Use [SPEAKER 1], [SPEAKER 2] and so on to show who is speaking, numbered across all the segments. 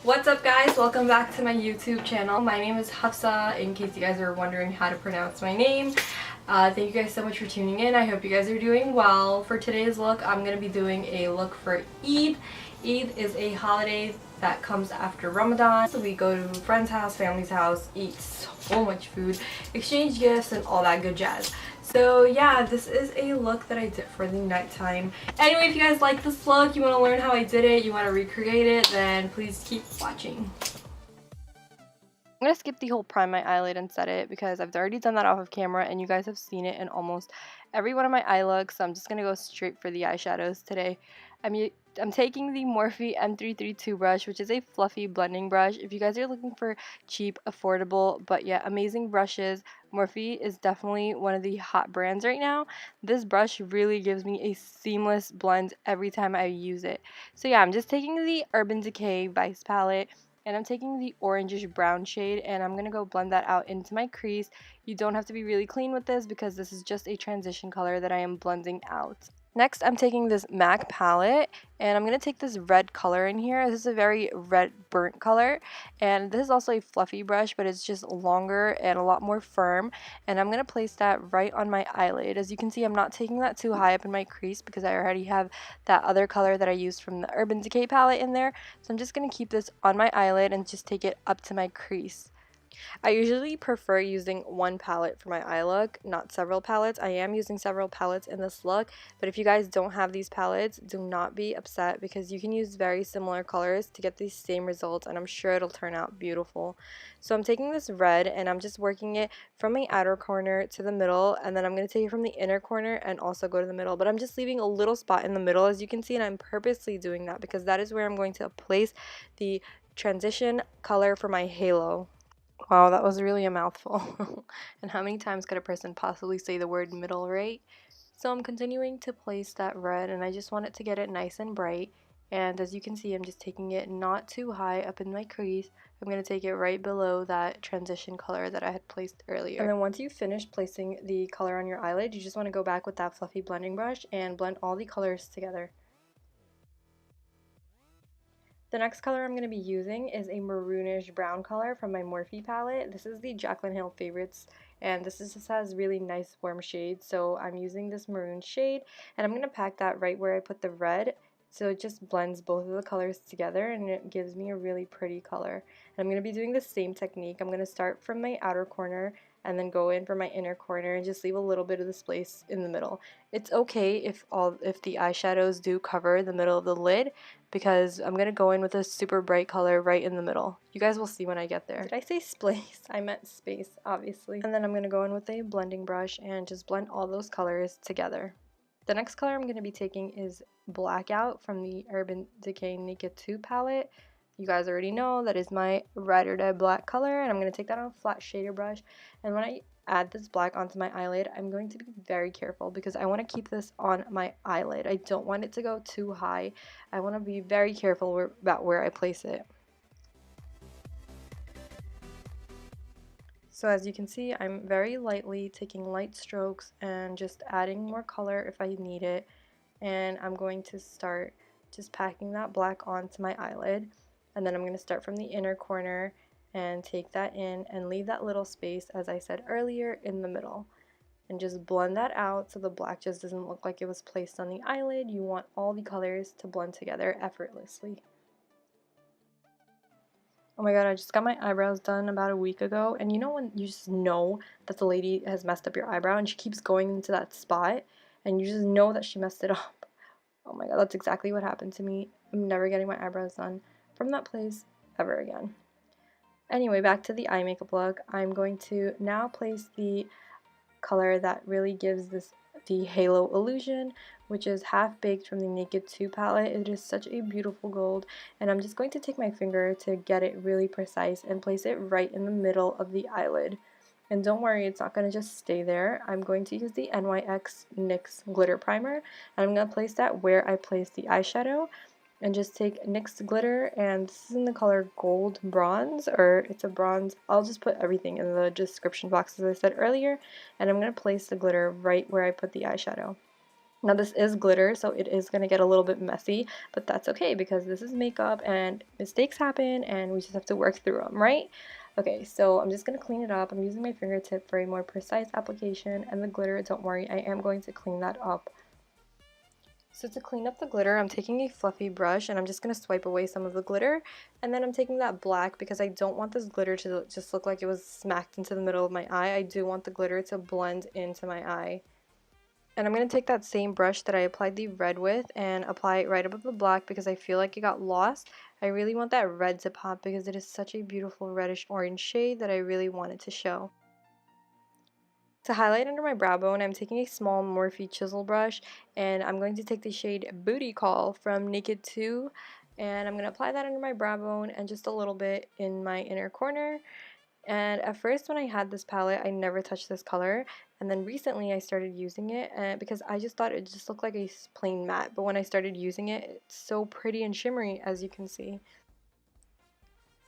[SPEAKER 1] What's up guys? Welcome back to my YouTube channel. My name is Hafsa, in case you guys are wondering how to pronounce my name. Thank you guys so much for tuning in. I hope you guys are doing well. For today's look, I'm going to be doing a look for Eid. Eid is a holiday that comes after Ramadan. So we go to friend's house, family's house, eat so much food, exchange gifts, and all that good jazz. So yeah, this is a look that I did for the nighttime. Anyway, if you guys like this look, you want to learn how I did it, you want to recreate it, then please keep watching. I'm going to skip the whole prime my eyelid and set it because I've already done that off of camera and you guys have seen it in almost every one of my eye looks. So I'm just going to go straight for the eyeshadows today. I'm taking the Morphe M332 brush, which is a fluffy blending brush. If you guys are looking for cheap, affordable, but yet amazing brushes, Morphe is definitely one of the hot brands right now. This brush really gives me a seamless blend every time I use it. So yeah, I'm just taking the UrbanDecay Vice palette. And I'm taking the orangish brown shade and I'm going to go blend that out into my crease. You don't have to be really clean with this because this is just a transition color that I am blending out. Next, I'm taking this MAC palette and I'm going to take this red color in here. This is a very red burnt color and this is also a fluffy brush, but it's just longer and a lot more firm, and I'm going to place that right on my eyelid. As you can see, I'm not taking that too high up in my crease because I already have that other color that I used from the UrbanDecay palette in there. So I'm just going to keep this on my eyelid and just take it up to my crease. I usually prefer using one palette for my eye look, not several palettes. I am using several palettes in this look, but if you guys don't have these palettes, do not be upset because you can use very similar colors to get these same results, and I'm sure it'll turn out beautiful. So I'm taking this red and I'm just working it from my outer corner to the middle, and then I'm going to take it from the inner corner and also go to the middle, but I'm just leaving a little spot in the middle, as you can see, and I'm purposely doing that because that is where I'm going to place the transition color for my halo. Wow, that was really a mouthful. And how many times could a person possibly say the word middle, right? So I'm continuing to place that red and I just want it to get it nice and bright. And as you can see, I'm just taking it not too high up in my crease. I'm going to take it right below that transition color that I had placed earlier. And then once you finish placing the color on your eyelid, you just want to go back with that fluffy blending brush and blend all the colors together. The next color I'm going to be using is a maroonish brown color from my Morphe palette. This is the Jaclyn Hill Favorites, and this just has really nice warm shades, so I'm using this maroon shade, and I'm going to pack that right where I put the red, so it just blends both of the colors together and it gives me a really pretty color. And I'm going to be doing the same technique. I'm going to start from my outer corner and then go in for my inner corner and just leave a little bit of the space in the middle. It's okay if the eyeshadows do cover the middle of the lid, because I'm going to go in with a super bright color right in the middle. You guys will see when I get there. Did I say space? I meant space, obviously. And then I'm going to go in with a blending brush and just blend all those colors together. The next color I'm going to be taking is Blackout from the UrbanDecay Naked 2 palette. You guys already know that is my ride or die black color, and I'm going to take that on a flat shader brush. And when I add this black onto my eyelid, I'm going to be very careful because I want to keep this on my eyelid. I don't want it to go too high. I want to be very careful about where I place it. So as you can see, I'm very lightly taking light strokes and just adding more color if I need it. And I'm going to start just packing that black onto my eyelid. And then I'm going to start from the inner corner and take that in and leave that little space, as I said earlier, in the middle. And just blend that out so the black just doesn't look like it was placed on the eyelid. You want all the colors to blend together effortlessly. Oh my god, I just got my eyebrows done about a week ago, and you know when you just know that the lady has messed up your eyebrow and she keeps going into that spot and you just know that she messed it up? Oh my god, that's exactly what happened to me. I'm never getting my eyebrows done from that place ever again. Anyway, back to the eye makeup look. I'm going to now place the color that really gives this the halo illusion, which is Half Baked from the Naked 2 palette. It is such a beautiful gold, and I'm just going to take my finger to get it really precise and place it right in the middle of the eyelid. And don't worry, it's not going to just stay there. I'm going to use the NYX glitter primer, and I'm going to place that where I place the eyeshadow, and just take NYX glitter, and this is in the color Gold Bronze, or it's a bronze. I'll just put everything in the description box as I said earlier, and I'm going to place the glitter right where I put the eyeshadow. Now this is glitter, so it is going to get a little bit messy, but that's okay because this is makeup and mistakes happen and we just have to work through them, right? Okay, so I'm just going to clean it up. I'm using my fingertip for a more precise application, and the glitter, don't worry, I am going to clean that up. So to clean up the glitter, I'm taking a fluffy brush and I'm just going to swipe away some of the glitter, and then I'm taking that black because I don't want this glitter to just look like it was smacked into the middle of my eye. I do want the glitter to blend into my eye. And I'm going to take that same brush that I applied the red with and apply it right above the black because I feel like it got lost. I really want that red to pop because it is such a beautiful reddish orange shade that I really wanted to show. To highlight under my brow bone, I'm taking a small Morphe chisel brush and I'm going to take the shade Booty Call from Naked 2, and I'm going to apply that under my brow bone and just a little bit in my inner corner. And at first when I had this palette, I never touched this color, and then recently I started using it because I just thought it just looked like a plain matte, but when I started using it, it's so pretty and shimmery, as you can see.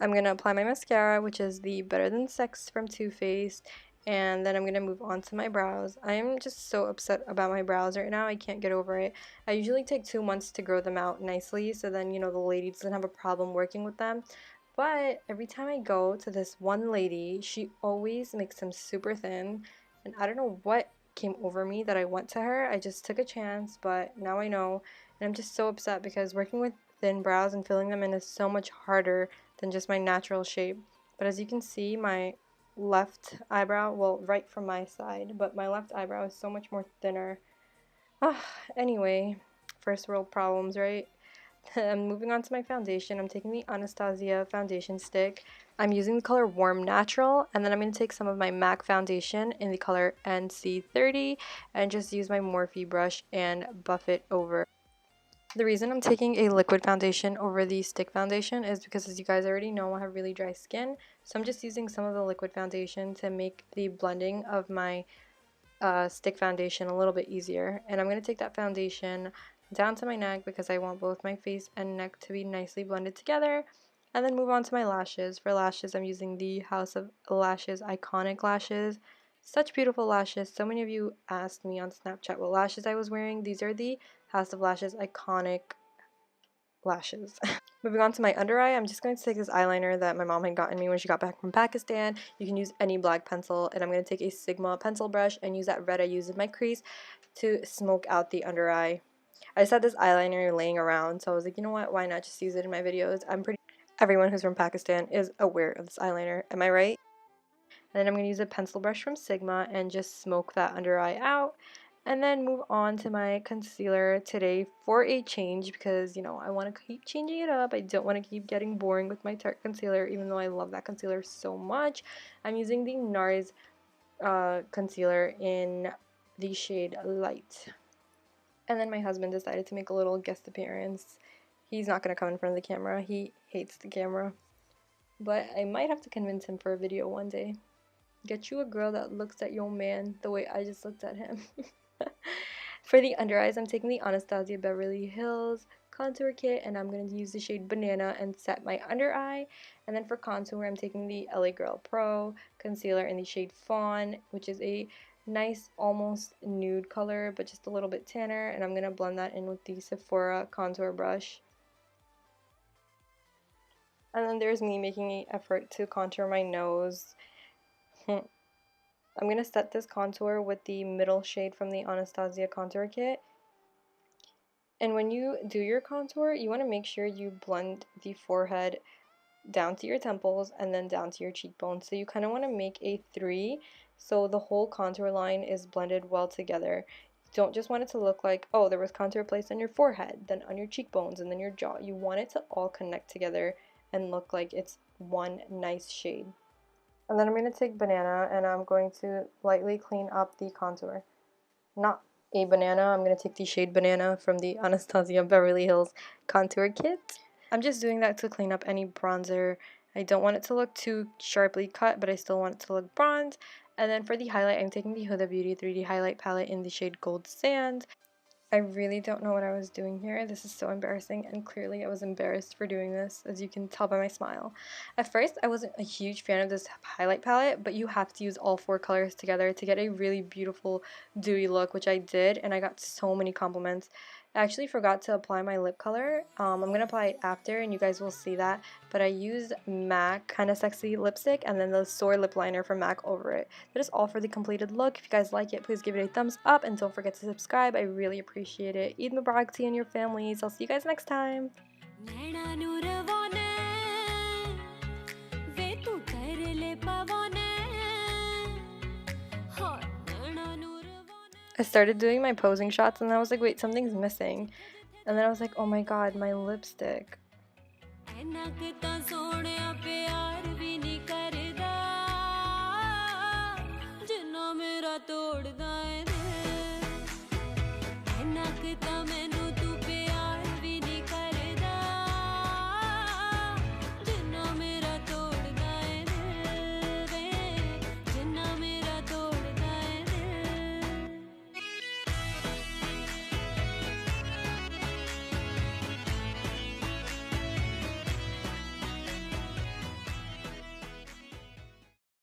[SPEAKER 1] I'm going to apply my mascara, which is the Better Than Sex from Too Faced, and then I'm going to move on to my brows. I am just so upset about my brows right now. I can't get over it. I usually take 2 months to grow them out nicely, so then, the lady doesn't have a problem working with them. But every time I go to this one lady, she always makes them super thin, and I don't know what came over me that I went to her. I just took a chance, but now I know, and I'm just so upset because working with thin brows and filling them in is so much harder than just my natural shape. But as you can see, my left eyebrow, well, right from my side, but my left eyebrow is so much more thinner. Anyway, first world problems, right? I'm moving on to my foundation. I'm taking the Anastasia foundation stick. I'm using the color Warm Natural, and then I'm going to take some of my MAC foundation in the color NC30 and just use my Morphe brush and buff it over. The reason I'm taking a liquid foundation over the stick foundation is because, as you guys already know, I have really dry skin, so I'm just using some of the liquid foundation to make the blending of my stick foundation a little bit easier. And I'm going to take that foundation down to my neck because I want both my face and neck to be nicely blended together, and then move on to my lashes. For lashes, I'm using the House of Lashes Iconic Lashes. Such beautiful lashes. So many of you asked me on Snapchat what lashes I was wearing. These are the House of Lashes Iconic Lashes. Moving on to my under eye, I'm just going to take this eyeliner that my mom had gotten me when she got back from Pakistan. You can use any black pencil, and I'm going to take a Sigma pencil brush and use that red I used in my crease to smoke out the under eye. I just had this eyeliner laying around, so I was like, you know what, why not just use it in my videos? I'm pretty everyone who's from Pakistan is aware of this eyeliner, am I right? And then I'm going to use a pencil brush from Sigma and just smoke that under eye out. And then move on to my concealer today for a change because, I want to keep changing it up. I don't want to keep getting boring with my Tarte concealer, even though I love that concealer so much. I'm using the Nars concealer in the shade Light. And then my husband decided to make a little guest appearance. He's not going to come in front of the camera. He hates the camera. But I might have to convince him for a video one day. Get you a girl that looks at your man the way I just looked at him. For the under eyes, I'm taking the Anastasia Beverly Hills contour kit, and I'm going to use the shade Banana and set my under eye. And then for contour, I'm taking the LA Girl Pro concealer in the shade Fawn, which is a nice almost nude color but just a little bit tanner, and I'm going to blend that in with the Sephora contour brush. And then there's me making an effort to contour my nose. I'm going to set this contour with the middle shade from the Anastasia contour kit. And when you do your contour, you want to make sure you blend the forehead down to your temples and then down to your cheekbones. So you kind of want to make a 3 so the whole contour line is blended well together. You don't just want it to look like, oh, there was contour placed on your forehead, then on your cheekbones, and then your jaw. You want it to all connect together and look like it's one nice shade. And then I'm going to take Banana and I'm going to lightly clean up the contour. Not a banana, I'm going to take the shade Banana from the Anastasia Beverly Hills contour kit. I'm just doing that to clean up any bronzer. I don't want it to look too sharply cut, but I still want it to look bronze. And then for the highlight, I'm taking the Huda Beauty 3D highlight palette in the shade Gold Sand. I really don't know what I was doing here. This is so embarrassing, and clearly I was embarrassed for doing this, as you can tell by my smile. At first, I wasn't a huge fan of this highlight palette, but you have to use all 4 colors together to get a really beautiful dewy look, which I did, and I got so many compliments. I actually forgot to apply my lip color. I'm going to apply it after, and you guys will see that, but I used MAC Kinda Sexy lipstick and then the Soar lip liner from MAC over it. That is all for the completed look. If you guys like it, please give it a thumbs up, and don't forget to subscribe. I really appreciate it. Eid Mubarak to you and your families. I'll see you guys next time. I started doing my posing shots and I was like, wait, something's missing. And then I was like, oh my god, my lipstick.